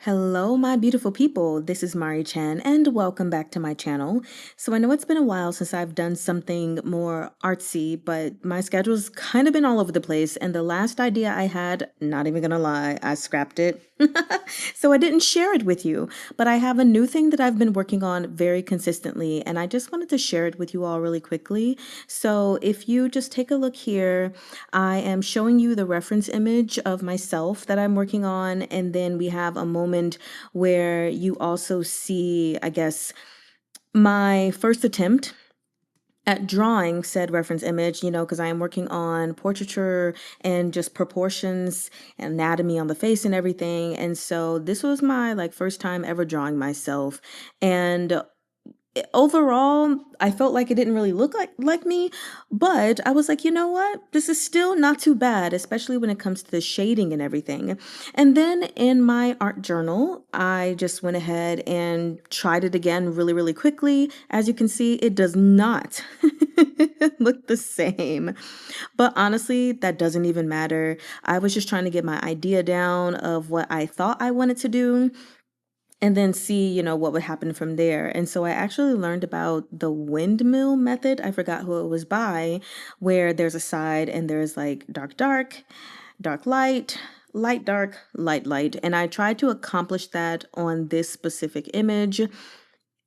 Hello, my beautiful people. This is Mari Chan, and welcome back to my channel. So, I know it's been a while since I've done something more artsy, but my schedule's kind of been all over the place. And the last idea I had, not even gonna lie, I scrapped it. So, I didn't share it with you, but I have a new thing that I've been working on very consistently, and I just wanted to share it with you all really quickly. So, if you just take a look here, I am showing you the reference image of myself that I'm working on, and then we have a moment where you also see, I guess, my first attempt at drawing said reference image, because I am working on portraiture and just proportions, anatomy on the face and everything. And so this was my first time ever drawing myself. And overall, I felt like it didn't really look like me, but I was like, you know what? This is still not too bad, especially when it comes to the shading and everything. And then in my art journal, I just went ahead and tried it again really, really quickly. As you can see, it does not look the same. But honestly, that doesn't even matter. I was just trying to get my idea down of what I thought I wanted to do and then see, what would happen from there. And so I actually learned about the windmill method. I forgot who it was by, where there's a side and there's like dark, dark, dark, light, light, dark, light, light. And I tried to accomplish that on this specific image.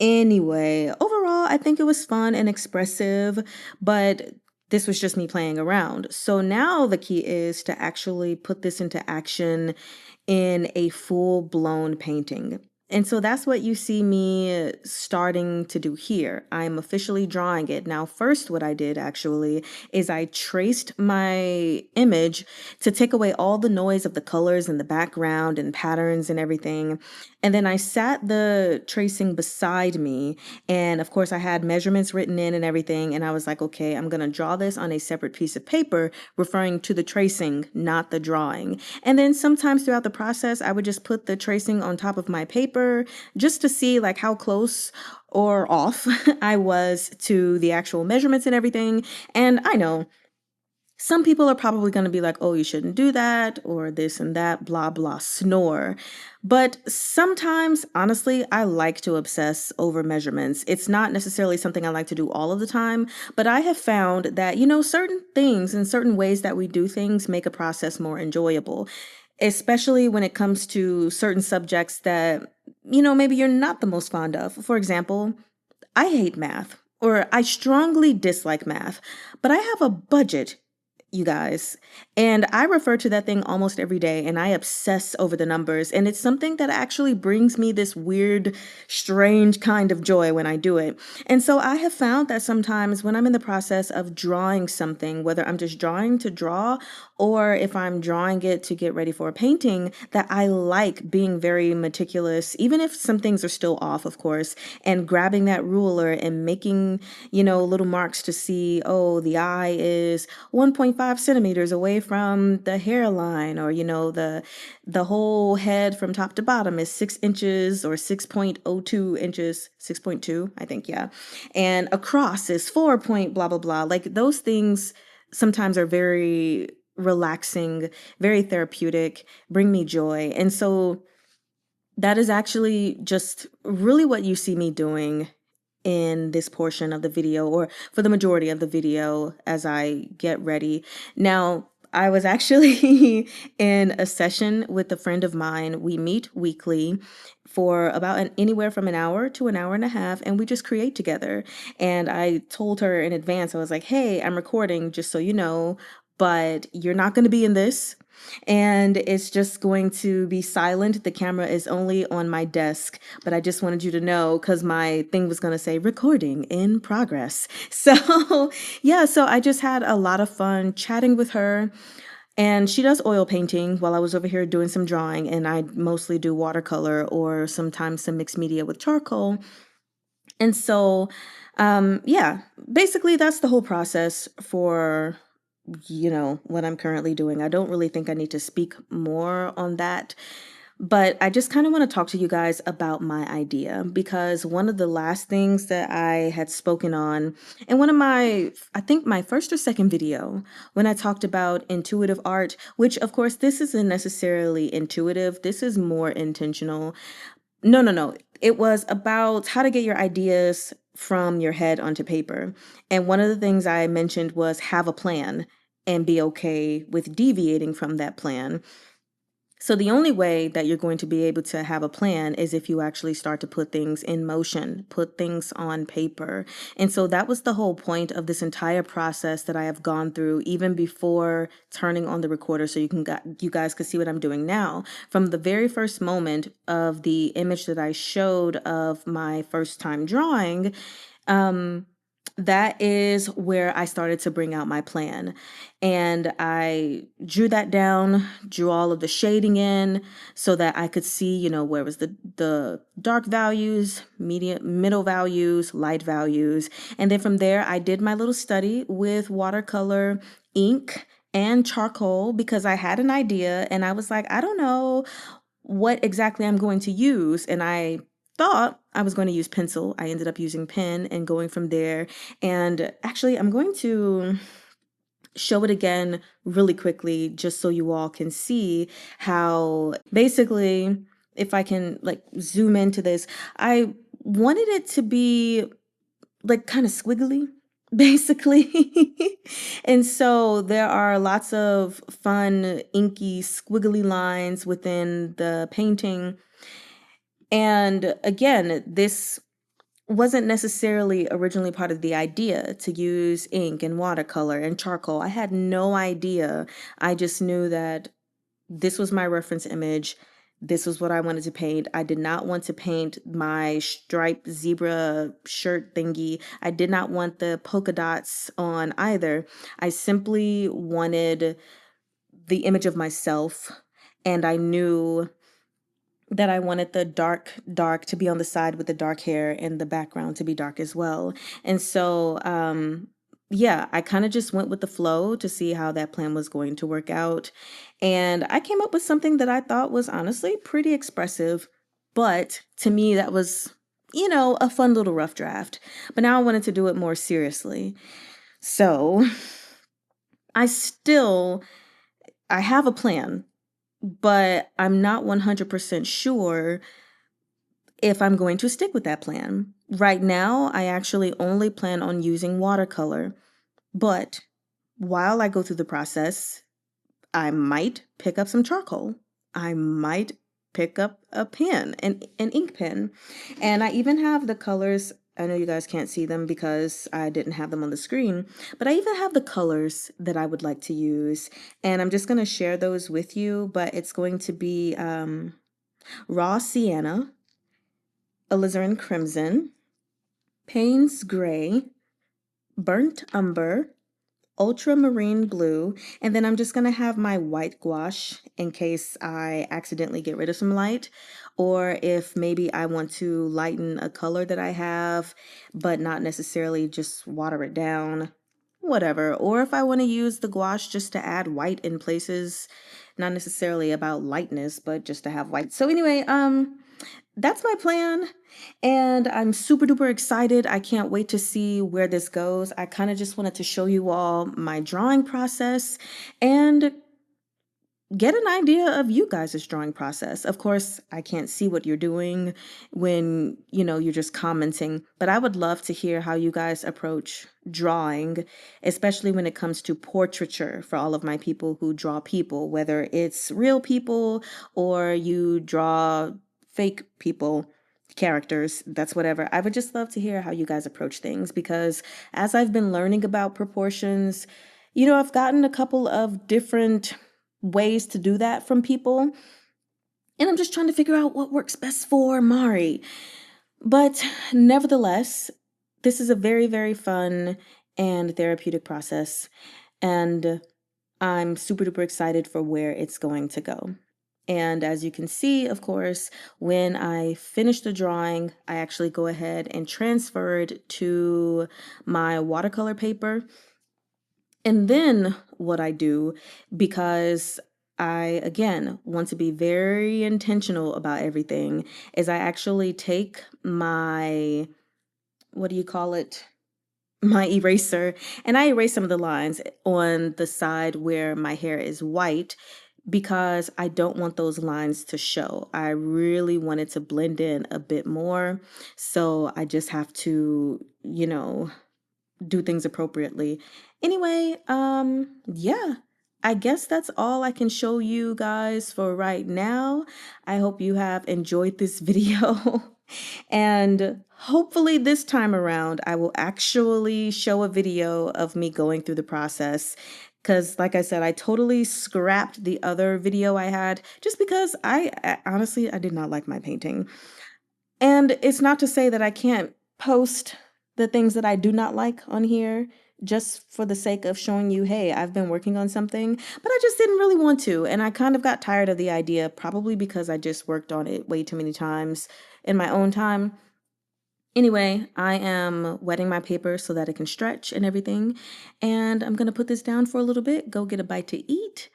Anyway, overall, I think it was fun and expressive, but this was just me playing around. So now the key is to actually put this into action in a full-blown painting. And so that's what you see me starting to do here. I'm officially drawing it. Now, first, what I did actually is I traced my image to take away all the noise of the colors and the background and patterns and everything. And then I sat the tracing beside me. And of course, I had measurements written in and everything. And I was like, okay, I'm going to draw this on a separate piece of paper, referring to the tracing, not the drawing. And then sometimes throughout the process, I would just put the tracing on top of my paper just to see like how close or off I was to the actual measurements and everything. And I know some people are probably going to be like, oh, you shouldn't do that, or this and that, blah, blah, snore. But sometimes, honestly, I like to obsess over measurements. It's not necessarily something I like to do all of the time, but I have found that, certain things and certain ways that we do things make a process more enjoyable, especially when it comes to certain subjects that, maybe you're not the most fond of. For example, I hate math, or I strongly dislike math, but I have a budget, you guys. And I refer to that thing almost every day and I obsess over the numbers. And it's something that actually brings me this weird, strange kind of joy when I do it. And so I have found that sometimes when I'm in the process of drawing something, whether I'm just drawing to draw or if I'm drawing it to get ready for a painting, that I like being very meticulous, even if some things are still off, of course, and grabbing that ruler and making, little marks to see, oh, the eye is 1.5 centimeters away from the hairline, or the whole head from top to bottom is 6 inches or 6.02 inches, 6.2, I think, yeah, and across is 4 point blah blah blah. Like those things sometimes are very relaxing, very therapeutic, bring me joy. And so that is actually just really what you see me doing in this portion of the video, or for the majority of the video as I get ready. Now, I was actually in a session with a friend of mine. We meet weekly for about anywhere from an hour to an hour and a half, and we just create together. And I told her in advance, I was like, hey, I'm recording, just so you know, but you're not going to be in this. And it's just going to be silent. The camera is only on my desk, but I just wanted you to know because my thing was going to say recording in progress. So yeah, so I just had a lot of fun chatting with her. And she does oil painting while I was over here doing some drawing, and I mostly do watercolor or sometimes some mixed media with charcoal. And so, yeah, basically that's the whole process for what I'm currently doing. I don't really think I need to speak more on that. But I just kind of want to talk to you guys about my idea because one of the last things that I had spoken on in one of my, I think my first or second video, when I talked about intuitive art, which of course this isn't necessarily intuitive, this is more intentional. No, no, no. It was about how to get your ideas from your head onto paper. And one of the things I mentioned was have a plan and be okay with deviating from that plan. So the only way that you're going to be able to have a plan is if you actually start to put things in motion, put things on paper. And so that was the whole point of this entire process that I have gone through even before turning on the recorder so you guys could see what I'm doing now. From the very first moment of the image that I showed of my first time drawing, um that is where I started to bring out my plan. And I drew that down, drew all of the shading in so that I could see, where was the dark values, medium, middle values, light values. And then from there, I did my little study with watercolor, ink, and charcoal because I had an idea and I was like, I don't know what exactly I'm going to use. And I thought I was going to use pencil. I ended up using pen and going from there. And actually, I'm going to show it again really quickly just so you all can see how basically, if I can like zoom into this, I wanted it to be like kind of squiggly basically. And so there are lots of fun inky squiggly lines within the painting. And again, this wasn't necessarily originally part of the idea to use ink and watercolor and charcoal. I had no idea. I just knew that this was my reference image. This was what I wanted to paint. I did not want to paint my striped zebra shirt thingy. I did not want the polka dots on either. I simply wanted the image of myself, and I knew that I wanted the dark to be on the side with the dark hair and the background to be dark as well. And so, yeah, I kind of just went with the flow to see how that plan was going to work out. And I came up with something that I thought was honestly pretty expressive. But to me, that was, a fun little rough draft. But now I wanted to do it more seriously. So I still, I have a plan, but I'm not 100% sure if I'm going to stick with that plan. Right now, I actually only plan on using watercolor, but while I go through the process, I might pick up some charcoal. I might pick up a pen, an ink pen. And I even have the colors. I know you guys can't see them because I didn't have them on the screen, but I even have the colors that I would like to use. And I'm just going to share those with you, but it's going to be raw sienna, alizarin crimson, Payne's gray, burnt umber, ultramarine blue, and then I'm just going to have my white gouache in case I accidentally get rid of some light, or if maybe I want to lighten a color that I have, but not necessarily just water it down, whatever. Or if I want to use the gouache just to add white in places, not necessarily about lightness, but just to have white. So anyway, that's my plan. And I'm super duper excited. I can't wait to see where this goes. I kind of just wanted to show you all my drawing process and get an idea of you guys' drawing process. Of course, I can't see what you're doing when, you're just commenting, but I would love to hear how you guys approach drawing, especially when it comes to portraiture for all of my people who draw people, whether it's real people or you draw fake people, characters, that's whatever. I would just love to hear how you guys approach things because as I've been learning about proportions, I've gotten a couple of different ways to do that from people. And I'm just trying to figure out what works best for Mari. But nevertheless, this is a very, very fun and therapeutic process. And I'm super duper excited for where it's going to go. And as you can see, of course, when I finish the drawing, I actually go ahead and transfer it to my watercolor paper. And then what I do, because I, again, want to be very intentional about everything, is I actually take my, what do you call it? My eraser, and I erase some of the lines on the side where my hair is white because I don't want those lines to show. I really want it to blend in a bit more. So I just have to, do things appropriately. Anyway, yeah. I guess that's all I can show you guys for right now. I hope you have enjoyed this video. And hopefully this time around, I will actually show a video of me going through the process. Because, like I said, I totally scrapped the other video I had just because honestly, I did not like my painting. And it's not to say that I can't post the things that I do not like on here just for the sake of showing you, hey, I've been working on something, but I just didn't really want to. And I kind of got tired of the idea, probably because I just worked on it way too many times in my own time. Anyway, I am wetting my paper so that it can stretch and everything. And I'm going to put this down for a little bit, go get a bite to eat,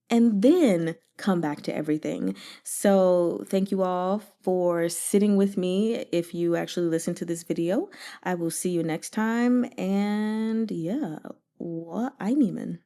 and then come back to everything. So thank you all for sitting with me. If you actually listen to this video, I will see you next time. And yeah, what I mean.